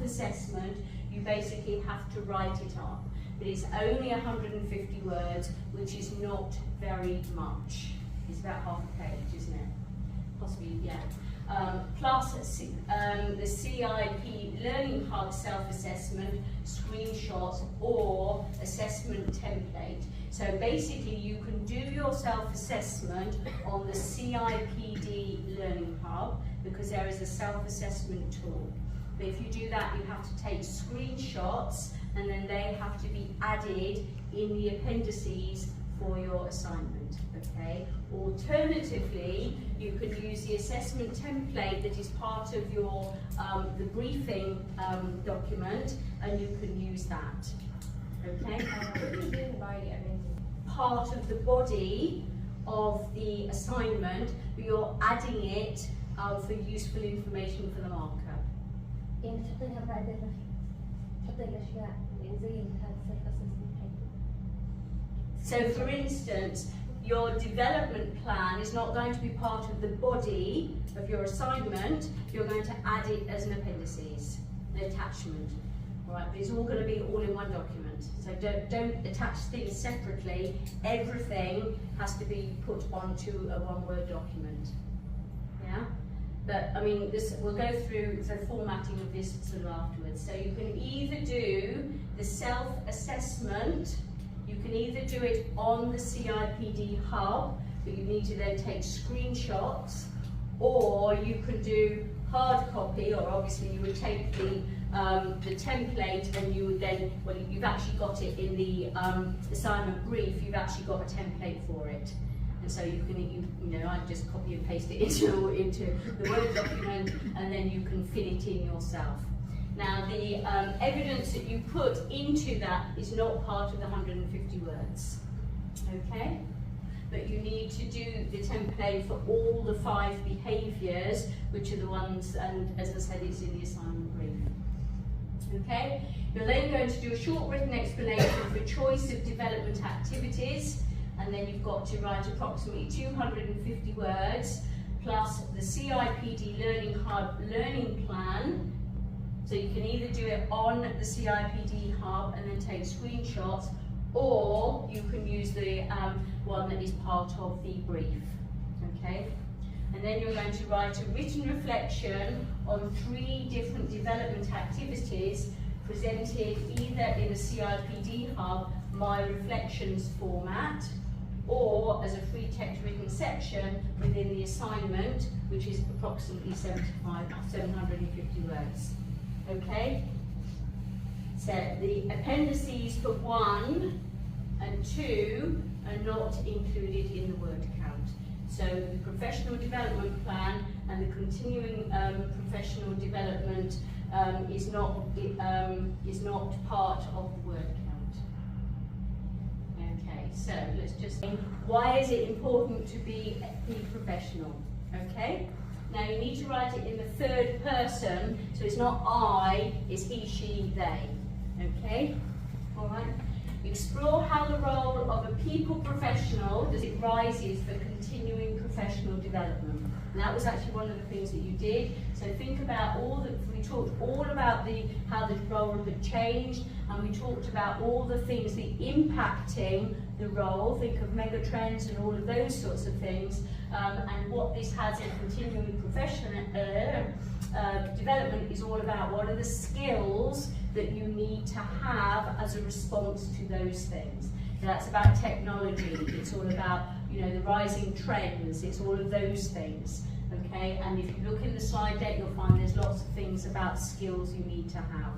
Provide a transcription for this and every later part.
self-assessment, you basically have to write it up. But it's only 150 words, which is not very much. It's about half a page, isn't it? Possibly, yeah. Plus the CIP Learning Hub self-assessment, screenshots or assessment template. So basically you can do your self-assessment on the CIPD Learning Hub because there is a self-assessment tool. But if you do that, you have to take screenshots and then they have to be added in the appendices for your assignment, okay? Alternatively, you could use the assessment template that is part of your the briefing document, and you can use that, okay? Part of the body of the assignment, but you're adding it for useful information for the marker. So for instance, your development plan is not going to be part of the body of your assignment, you're going to add it as an appendices, an attachment. All right, but it's all going to be all in one document. So don't attach things separately, everything has to be put onto a one-word document. Yeah? But I mean, we'll go through the formatting of this sort of afterwards. So you can either do the self-assessment, you can either do it on the CIPD hub, but you need to then take screenshots, or you can do hard copy, or obviously you would take the template and you would then, well, you've actually got it in the assignment brief, you've actually got a template for it. And so you can, I just copy and paste it into the Word document, and then you can fill it in yourself. Now, the evidence that you put into that is not part of the 150 words, okay? But you need to do the template for all the 5 behaviours, which are the ones, and as I said, it's in the assignment brief. Okay? You're then going to do a short written explanation for choice of development activities, and then you've got to write approximately 250 words, plus the CIPD Learning Hub learning plan. So you can either do it on the CIPD hub and then take screenshots, or you can use the one that is part of the brief, okay? And then you're going to write a written reflection on 3 different development activities presented either in the CIPD hub, My Reflections format, or as a free text written section within the assignment, which is approximately 750 words. Okay? So the appendices for 1 and 2 are not included in the word count. So the professional development plan and the continuing professional development is not part of the word count. Okay, so let's just think, why is it important to be professional? Okay? Now you need to write it in the 3rd person, so it's not I, it's he, she, they. Okay? Alright? Explore how the role of a people professional rises for continuing professional development. And that was actually one of the things that you did. So think about we talked all about how the role had changed, and we talked about all the things impacting the role. Think of mega trends and all of those sorts of things, and what this has in continuing professional development is all about. What are the skills that you need to have as a response to those things? So that's about technology, it's all about the rising trends, it's all of those things. Okay, and if you look in the slide deck, you'll find there's lots of things about skills you need to have.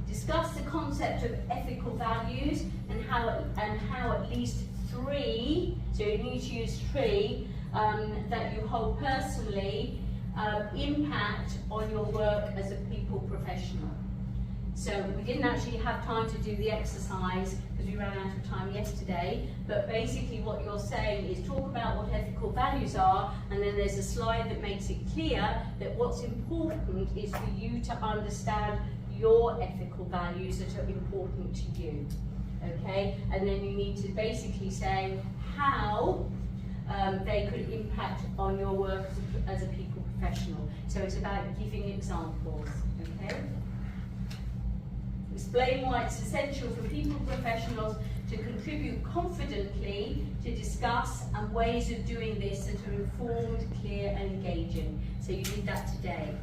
Discuss the concept of ethical values and how at least 3, so you need to use 3, that you hold personally impact on your work as a people professional. So we didn't actually have time to do the exercise because we ran out of time yesterday, but basically what you're saying is talk about what ethical values are, and then there's a slide that makes it clear that what's important is for you to understand your ethical values that are important to you. Okay, and then you need to basically say how they could impact on your work as a people professional. So it's about giving examples. Okay. Explain why it's essential for people professionals to contribute confidently to discuss and ways of doing this that are informed, clear and engaging. So you did that today,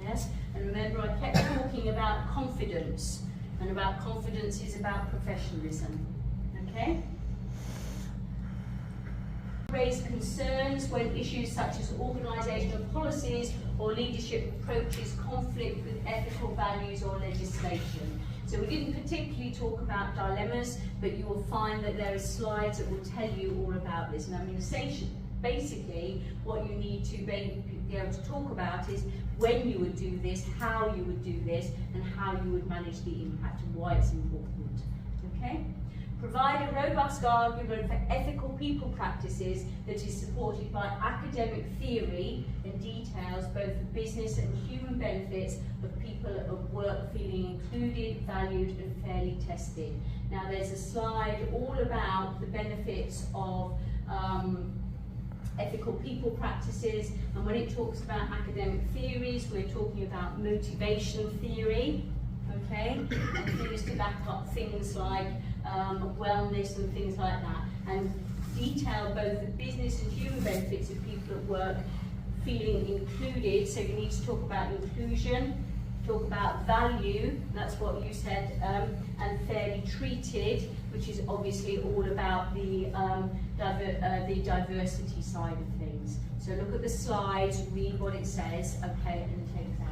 yes? And remember, I kept talking about confidence, and about confidence is about professionalism, okay? Raise concerns when issues such as organisational policies or leadership approaches conflict with ethical values or legislation. So we didn't particularly talk about dilemmas, but you will find that there are slides that will tell you all about this. And I'm going to say basically what you need to be able to talk about is when you would do this, how you would do this, and how you would manage the impact and why it's important. Okay? Provide a robust argument for ethical people practices that is supported by academic theory and details both the business and human benefits of people at work feeling included, valued and fairly tested. Now there's a slide all about the benefits of ethical people practices, and when it talks about academic theories, we're talking about motivation theory, okay, and things to back up things like wellness and things like that, and detail both the business and human benefits of people at work feeling included. So you need to talk about inclusion, talk about value, that's what you said, and fairly treated, which is obviously all about the diversity side of things. So look at the slides, read what it says, okay, and take that.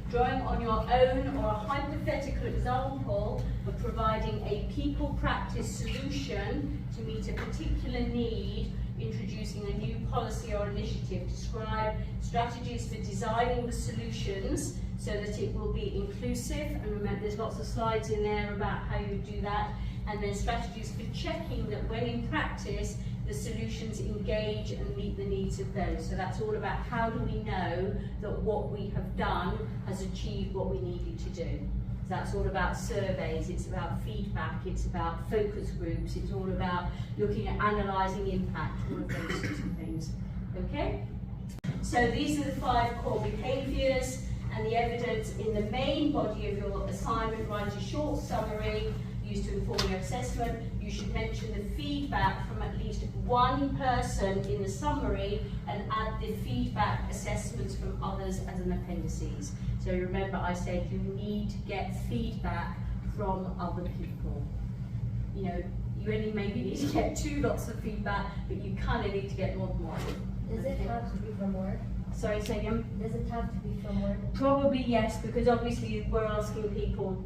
Drawing on your own or a hypothetical example of providing a people practice solution to meet a particular need, introducing a new policy or initiative. Describe strategies for designing the solutions so that it will be inclusive, and remember there's lots of slides in there about how you do that, and then strategies for checking that when in practice the solutions engage and meet the needs of those. So that's all about how do we know that what we have done has achieved what we needed to do. So that's all about surveys, it's about feedback, it's about focus groups, it's all about looking at analysing impact, all of those sorts of things. Okay? So these are the 5 core behaviours and the evidence in the main body of your assignment. Write a short summary used to inform your assessment. You should mention the feedback from at least one person in the summary and add the feedback assessments from others as an appendices. So remember I said you need to get feedback from other people. You know, you only maybe need to get 2 lots of feedback, but you kind of need to get more than 1. Does it have to be from work? Sorry, say again? Does it have to be from work? Probably yes, because obviously we're asking people,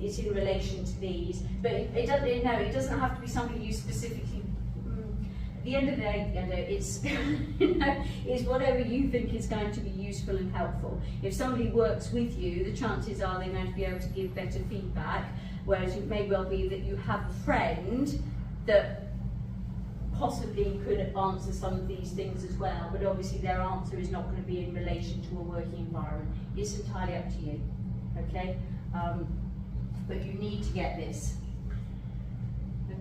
it's in relation to these, but it doesn't have to be something you specifically. At the end of the day, it's it's whatever you think is going to be useful and helpful. If somebody works with you, the chances are they're going to be able to give better feedback, whereas it may well be that you have a friend that possibly could answer some of these things as well, but obviously their answer is not going to be in relation to a working environment. It's entirely up to you, okay? But you need to get this.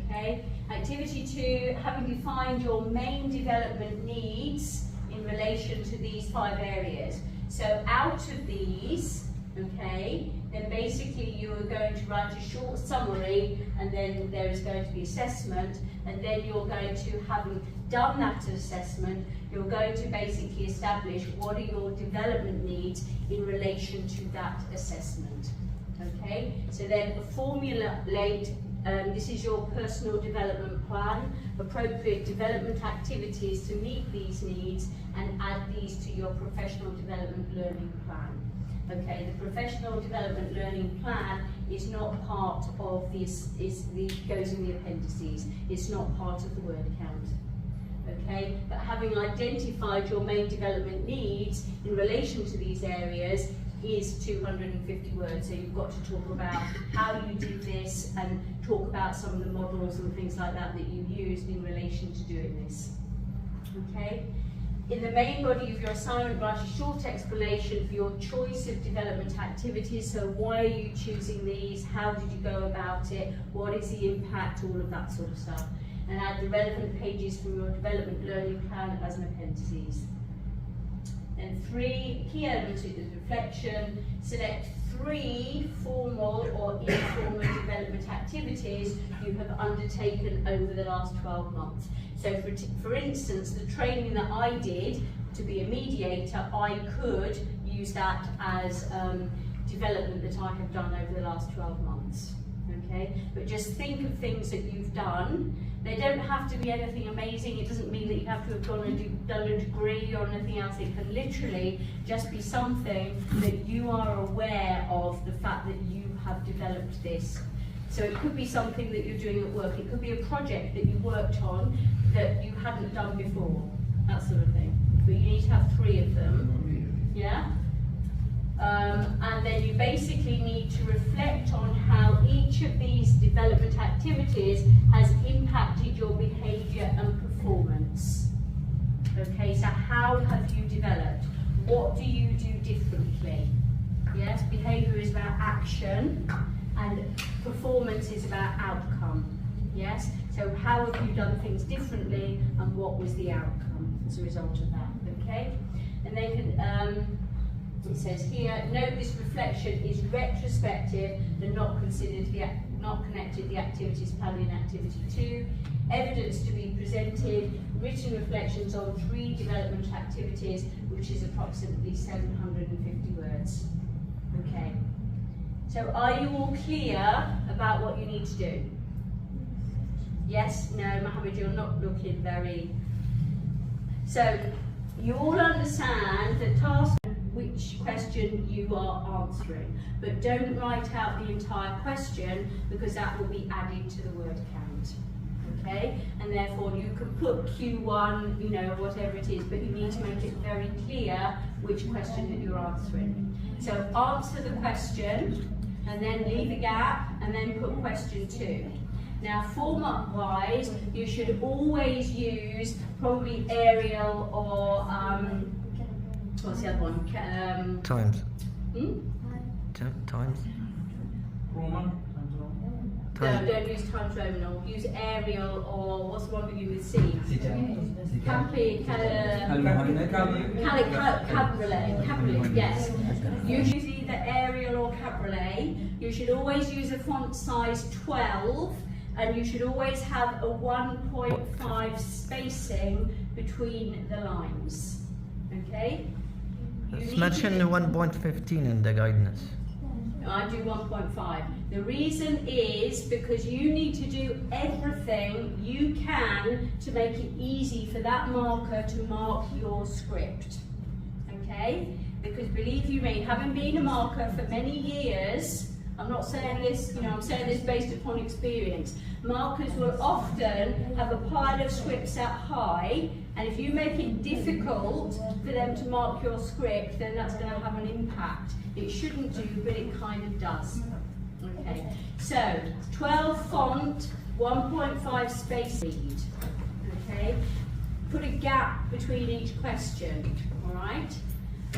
Okay? Activity 2, having defined your main development needs in relation to these 5 areas. So out of these, okay, then basically you are going to write a short summary, and then there is going to be assessment, and then you're going to, having done that assessment, you're going to basically establish what are your development needs in relation to that assessment. Okay, so then formulate, this is your personal development plan, appropriate development activities to meet these needs, and add these to your professional development learning plan. Okay, the professional development learning plan is not part of this, goes in the appendices, it's not part of the word count. Okay, but having identified your main development needs in relation to these areas is 250 words, so you've got to talk about how you did this and talk about some of the models and things like that that you used in relation to doing this. Okay? In the main body of your assignment, write a short explanation for your choice of development activities. So why are you choosing these? How did you go about it? What is the impact? All of that sort of stuff. And add the relevant pages from your development learning plan as an appendices. And 3 key elements of reflection. Select 3 formal or informal development activities you have undertaken over the last 12 months. So for instance, the training that I did to be a mediator, I could use that as development that I have done over the last 12 months. Okay, but just think of things that you've done. They don't have to be anything amazing. It doesn't mean that you have to have done a degree or anything else. It can literally just be something that you are aware of the fact that you have developed this. So it could be something that you're doing at work. It could be a project that you worked on that you hadn't done before, that sort of thing. But you need to have 3 of them, yeah? And then you basically need to reflect on how each of these development activities has impacted your behaviour and performance. Okay, so how have you developed? What do you do differently? Yes, behaviour is about action and performance is about outcome. Yes, so how have you done things differently and what was the outcome as a result of that? Okay, and then it says here, note this reflection is retrospective and not connected to the activities planned in activity 2. Evidence to be presented, written reflections on 3 development activities, which is approximately 750 words. Okay, so are you all clear about what you need to do? Yes? No, Mohammed, you're not looking very... So, you all understand the task which question you are answering, but don't write out the entire question because that will be added to the word count. Okay, and therefore you can put Q1, you know, whatever it is, but you need to make it very clear which question that you're answering. So answer the question and then leave a gap and then put question 2. Now, format-wise, you should always use probably Arial or what's the other one? Times. Hmm? Times. Roman. No, don't use Times Roman. Use Arial or what's the one beginning with C? Cabriolet, yes. You use either Arial or Cabriolet. You should always use a font size 12 and you should always have a 1.5 spacing between the lines. Okay? It's mentioned 1.15 in the guidance. I do 1.5. The reason is because you need to do everything you can to make it easy for that marker to mark your script. Okay? Because believe you me, having been a marker for many years, I'm not saying this, I'm saying this based upon experience. Markers will often have a pile of scripts at high, and if you make it difficult for them to mark your script, then that's going to have an impact. It shouldn't do, but it kind of does. Okay, so 12 font, 1.5 space read. Okay, put a gap between each question. All right.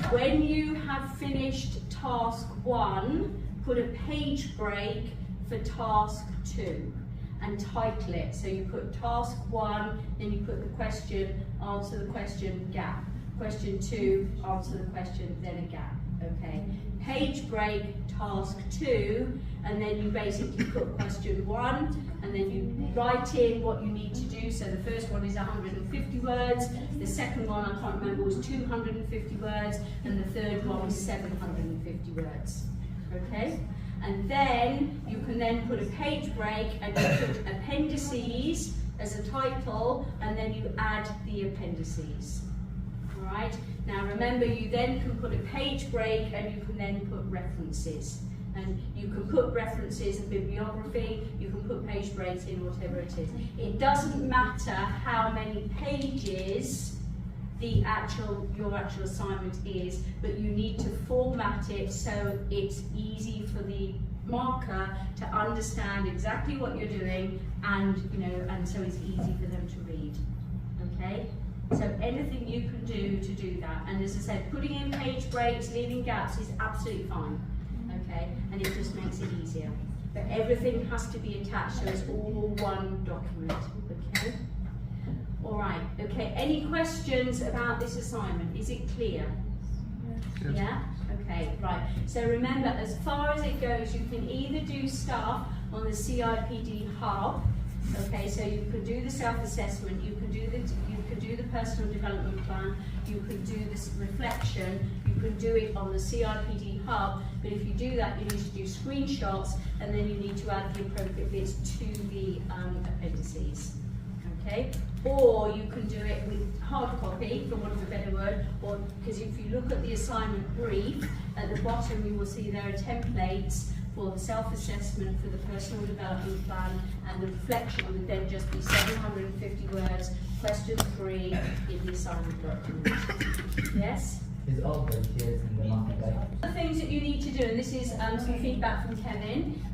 When you have finished task 1, put a page break for task 2 and title it. So you put task 1, then you put the question, answer the question, gap. Question 2, answer the question, then a gap. Okay. Page break, task 2, and then you basically put question 1, and then you write in what you need to do. So the first one is 150 words, the second one, I can't remember, was 250 words, and the third one was 750 words. Okay? And then you can then put a page break and you put appendices as a title, and then you add the appendices. Alright? Now remember, you then can put a page break and you can then put references. And you can put references and bibliography, you can put page breaks in, whatever it is. It doesn't matter how many pages your actual assignment is, but you need to format it so it's easy for the marker to understand exactly what you're doing, and and so it's easy for them to read. Okay? So anything you can do to do that, and as I said, putting in page breaks, leaving gaps is absolutely fine. Okay? And it just makes it easier. But everything has to be attached, so it's all one document. Okay? All right, okay, any questions about this assignment? Is it clear? Yeah? Okay, right. So remember, as far as it goes, you can either do stuff on the CIPD hub. Okay, so you can do the self-assessment, you can do the personal development plan, you can do this reflection, you can do it on the CIPD hub, but if you do that, you need to do screenshots, and then you need to add the appropriate bits to the appendices. Okay, or you can do it with hard copy, for want of a better word, or because if you look at the assignment brief, at the bottom you will see there are templates for the self-assessment, for the personal development plan, and the reflection would then just be 750 words, question 3 in the assignment document. Yes? Is all volunteers in the market, right? The things that you need to do, and this is some feedback from Kevin,